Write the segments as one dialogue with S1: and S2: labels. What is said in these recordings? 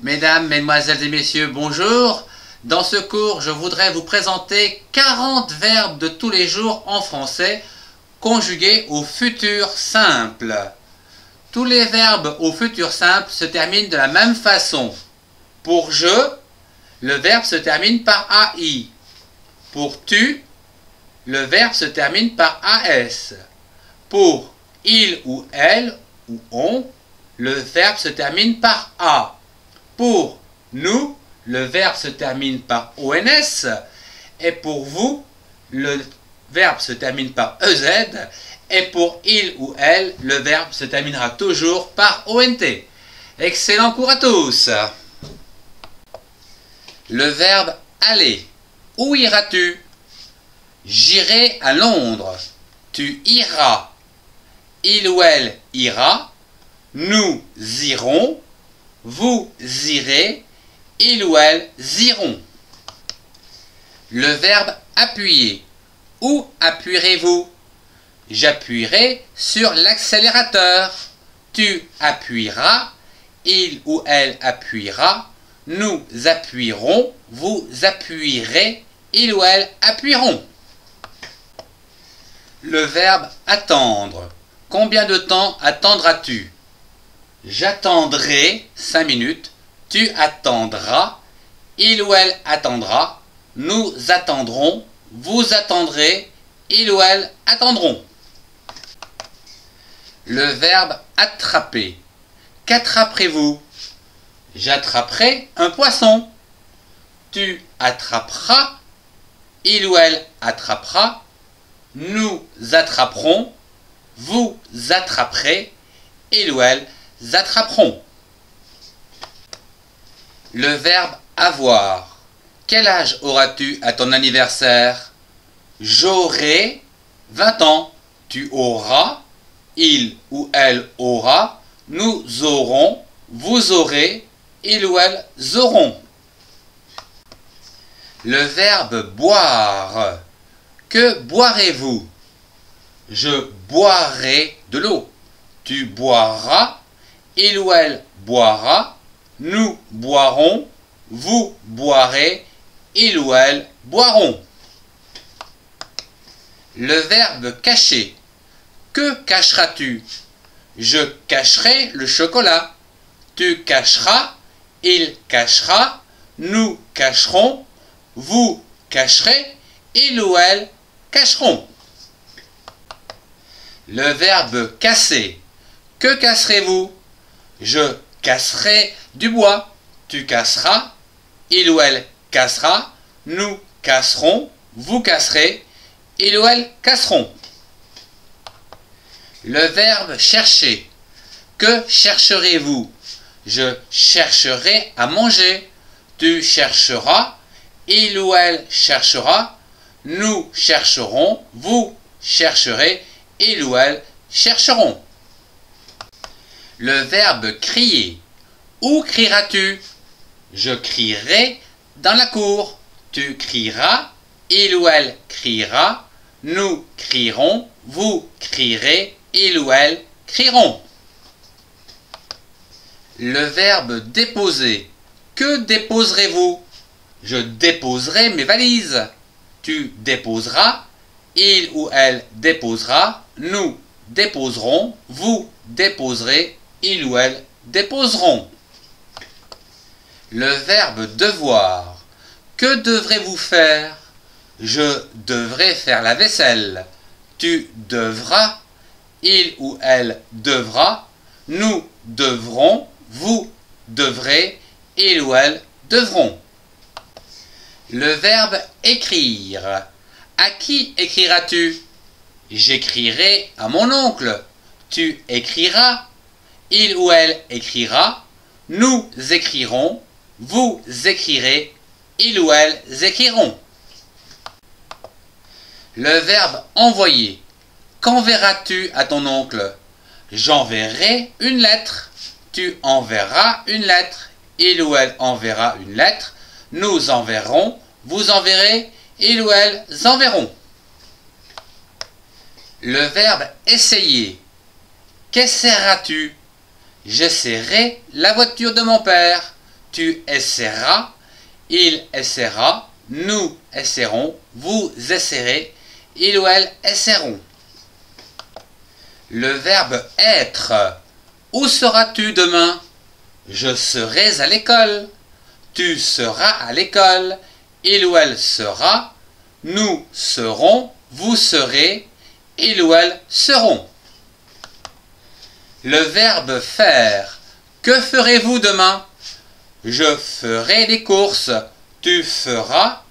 S1: Mesdames, Mesdemoiselles et Messieurs, bonjour. Dans ce cours, je voudrais vous présenter 40 verbes de tous les jours en français conjugués au futur simple. Tous les verbes au futur simple se terminent de la même façon. Pour je, le verbe se termine par AI. Pour tu, le verbe se termine par AS. Pour il ou elle ou on, le verbe se termine par A. Pour nous, le verbe se termine par ONS. Et pour vous, le verbe se termine par EZ. Et pour il ou elle, le verbe se terminera toujours par ONT. Excellent cours à tous. Le verbe aller. Où iras-tu? J'irai à Londres. Tu iras. Il ou elle ira. Nous irons. Vous irez. Il ou elles iront. Le verbe appuyer. Où appuierez-vous? J'appuierai sur l'accélérateur. Tu appuieras. Il ou elle appuiera. Nous appuierons. Vous appuierez. Il ou elles appuieront. Le verbe attendre. Combien de temps attendras-tu? J'attendrai 5 minutes. Tu attendras. Il ou elle attendra. Nous attendrons. Vous attendrez. Il ou elle attendront. Le verbe attraper. Qu'attraperez-vous? J'attraperai un poisson. Tu attraperas. Il ou elle attrapera. Nous attraperons. Vous attraperez. Il ou elle attraperont. Le verbe avoir. Quel âge auras-tu à ton anniversaire? J'aurai 20 ans. Tu auras. Il ou elle aura. Nous aurons. Vous aurez. Il ou elles auront. Le verbe boire. Que boirez-vous? Je boirai de l'eau. Tu boiras. Il ou elle boira. Nous boirons. Vous boirez. Il ou elles boiront. Le verbe cacher. Que cacheras-tu? Je cacherai le chocolat. Tu cacheras. Il cachera. Nous cacherons. Vous cacherez. Il ou elles cacheront. Le verbe casser. Que casserez-vous? Je casserai du bois. Tu casseras. Il ou elle cassera. Nous casserons. Vous casserez. Il ou elles casseront. Le verbe chercher. Que chercherez-vous? Je chercherai à manger. Tu chercheras. Il ou elle cherchera. Nous chercherons. Vous chercherez. Il ou elles chercheront. Le verbe crier. Où crieras-tu? Je crierai dans la cour. Tu crieras. Il ou elle criera. Nous crierons. Vous crierez. Il ou elles crieront. Le verbe déposer. Que déposerez-vous? Je déposerai mes valises. Tu déposeras. Il ou elle déposera. Nous déposerons. Vous déposerez. Il ou elles déposeront. Le verbe devoir. Que devrez-vous faire? Je devrai faire la vaisselle. Tu devras. Il ou elle devra. Nous devrons. Vous devrez. Il ou elles devront. Le verbe écrire. À qui écriras-tu? J'écrirai à mon oncle. Tu écriras. Il ou elle écrira. Nous écrirons. Vous écrirez. Il ou elles écriront. Le verbe envoyer. Qu'enverras-tu à ton oncle? J'enverrai une lettre. Tu enverras une lettre. Il ou elle enverra une lettre. Nous enverrons. Vous enverrez. Il ou elles enverront. Le verbe essayer. Qu'essaieras-tu? J'essaierai la voiture de mon père. tu essaieras, il essaiera, nous essaierons, vous essaierez, il ou elle essaieront. Le verbe être. Où seras-tu demain? Je serai à l'école. Tu seras à l'école. Il ou elle sera. Nous serons. Vous serez. Il ou elle seront. Le verbe faire. Que ferez-vous demain? Je ferai les courses. Tu feras.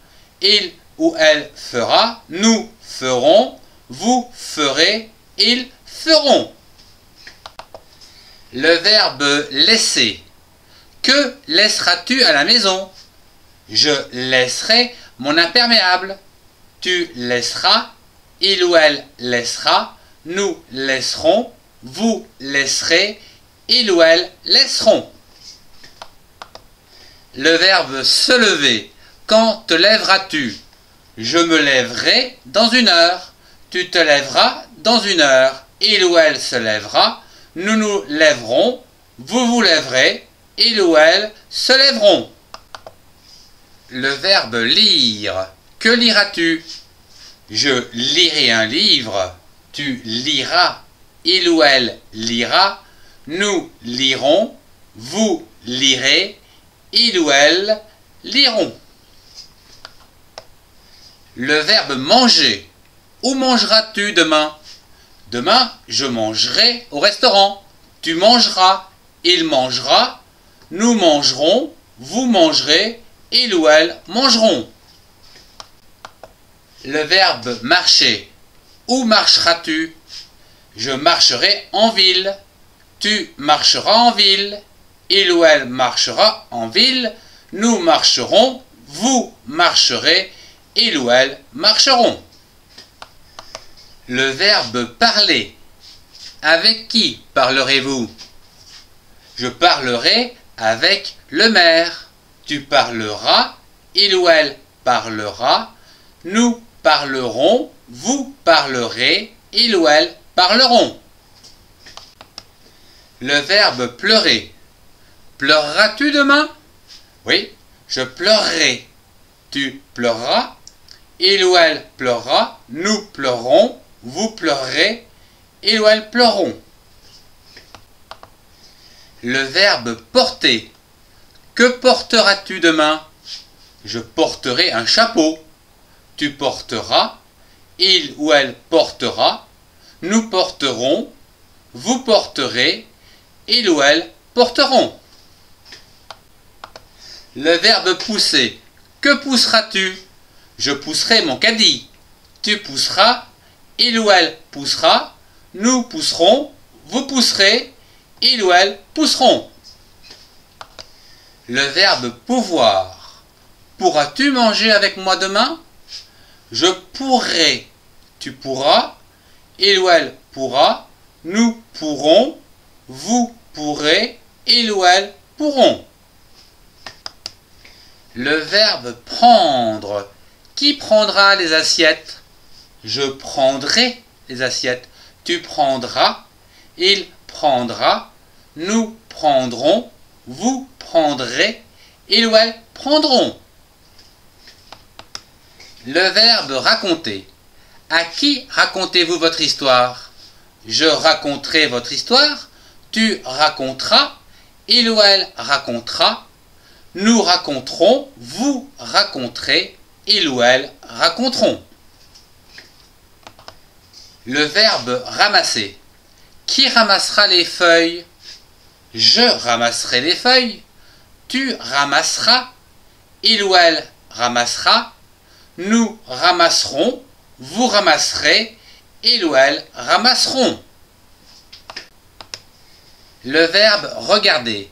S1: Il ou elle fera. Nous ferons. Vous ferez. Ils feront. Le verbe laisser. Que laisseras-tu à la maison? Je laisserai mon imperméable. Tu laisseras. Il ou elle laissera. Nous laisserons. Vous laisserez. Il ou elle laisseront. Le verbe se lever. Quand te lèveras-tu? Je me lèverai dans 1 heure. Tu te lèveras dans 1 heure. Il ou elle se lèvera. Nous nous lèverons. Vous vous lèverez. Il ou elle se lèveront. Le verbe lire. Que liras-tu? Je lirai un livre. Tu liras. Il ou elle lira. Nous lirons. Vous lirez. Il ou elle liront. Le verbe manger. Où mangeras-tu demain? Demain, je mangerai au restaurant. Tu mangeras. Il mangera. Nous mangerons. Vous mangerez. Il ou elle mangeront. Le verbe marcher. Où marcheras-tu? Je marcherai en ville. Tu marcheras en ville. Il ou elle marchera en ville. Nous marcherons. Vous marcherez. Il ou elle marcheront. Le verbe parler. Avec qui parlerez-vous? Je parlerai avec le maire. Tu parleras. Il ou elle parlera. Nous parlerons. Vous parlerez. Il ou elle parleront. Le verbe pleurer. Pleureras-tu demain? Oui, je pleurerai. Tu pleureras. Il ou elle pleurera. Nous pleurerons. Vous pleurerez. Il ou elle pleureront. Le verbe porter. Que porteras-tu demain? Je porterai un chapeau. Tu porteras. Il ou elle portera. Nous porterons. Vous porterez. Il ou elle porteront. Le verbe pousser. Que pousseras-tu? Je pousserai mon caddie. Tu pousseras. Il ou elle poussera. Nous pousserons. Vous pousserez. Il ou elle pousseront. Le verbe pouvoir. Pourras-tu manger avec moi demain? Je pourrai. Tu pourras. Il ou elle pourra. Nous pourrons. Vous pourrez. Il ou elle pourront. Le verbe prendre. Qui prendra les assiettes? Je prendrai les assiettes. Tu prendras. Il prendra. Nous prendrons. Vous prendrez. Il ou elle prendront. Le verbe raconter. À qui racontez-vous votre histoire? Je raconterai votre histoire. Tu raconteras. Il ou elle racontera. Nous raconterons. Vous raconterez. Il ou elle raconteront. Le verbe ramasser. Qui ramassera les feuilles? Je ramasserai les feuilles. Tu ramasseras. Il ou elle ramassera. Nous ramasserons. Vous ramasserez. Il ou elle ramasseront. Le verbe regarder.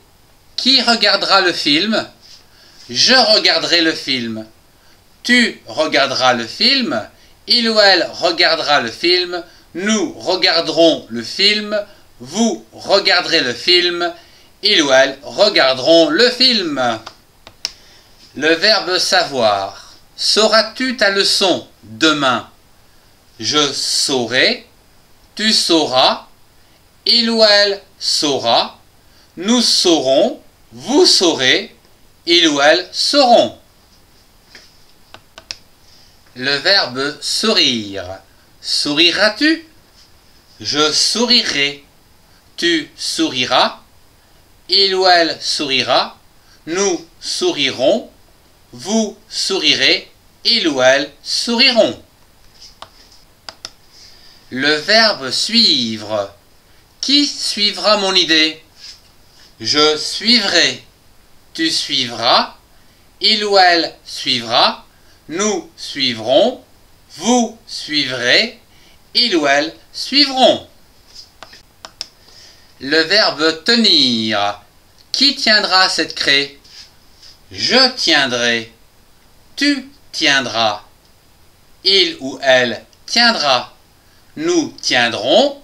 S1: Qui regardera le film? Je regarderai le film. Tu regarderas le film. Il ou elle regardera le film. Nous regarderons le film. Vous regarderez le film. Il ou elle regarderont le film. Le verbe savoir. Sauras-tu ta leçon demain? Je saurai. Tu sauras. Il ou elle saura. Nous saurons. Vous saurez. il ou elle sauront. Le verbe sourire. Souriras-tu? Je sourirai. Tu souriras. Il ou elle sourira. Nous sourirons. Vous sourirez. Il ou elle souriront. Le verbe suivre. Qui suivra mon idée? Je suivrai. Tu suivras. Il ou elle suivra. Nous suivrons. Vous suivrez. Il ou elle suivront. Le verbe tenir. Qui tiendra cette craie? Je tiendrai. Tu tiendras. Il ou elle tiendra. Nous tiendrons.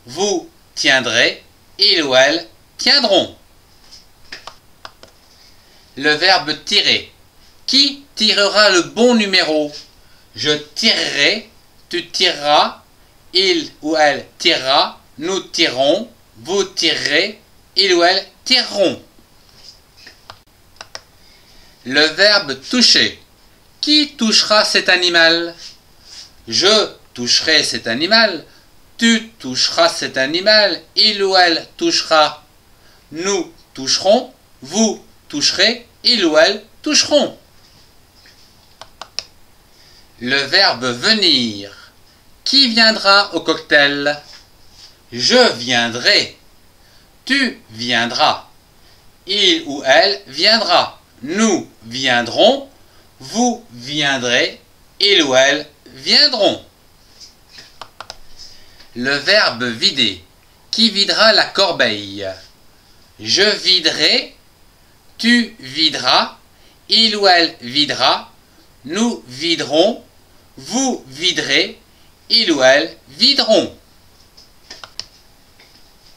S1: Vous tiendrez. Il ou elle tiendront. Le verbe tirer. Qui tirera le bon numéro? Je tirerai. Tu tireras. Il ou elle tirera. Nous tirerons. Vous tirerez. Il ou elle tireront. Le verbe toucher. Qui touchera cet animal? Je toucherai cet animal. Tu toucheras cet animal. Il ou elle touchera. Nous toucherons. Vous toucherez. Il ou elle toucheront. Le verbe venir. Qui viendra au cocktail? Je viendrai. Tu viendras. Il ou elle viendra. Nous viendrons. Vous viendrez. Il ou elle viendront. Le verbe vider. Qui videra la corbeille? Je viderai. Tu videras. Il ou elle videra. Nous viderons. Vous viderez. Il ou elle videront.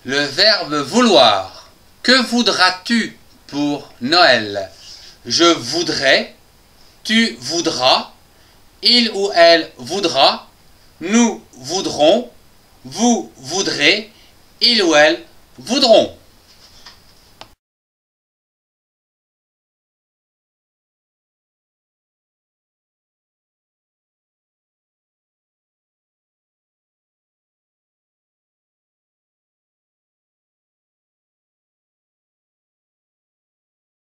S1: Le verbe vouloir. Que voudras-tu pour Noël? Je voudrais. Tu voudras. Il ou elle voudra. Nous voudrons. Vous voudrez. Il ou elle voudront.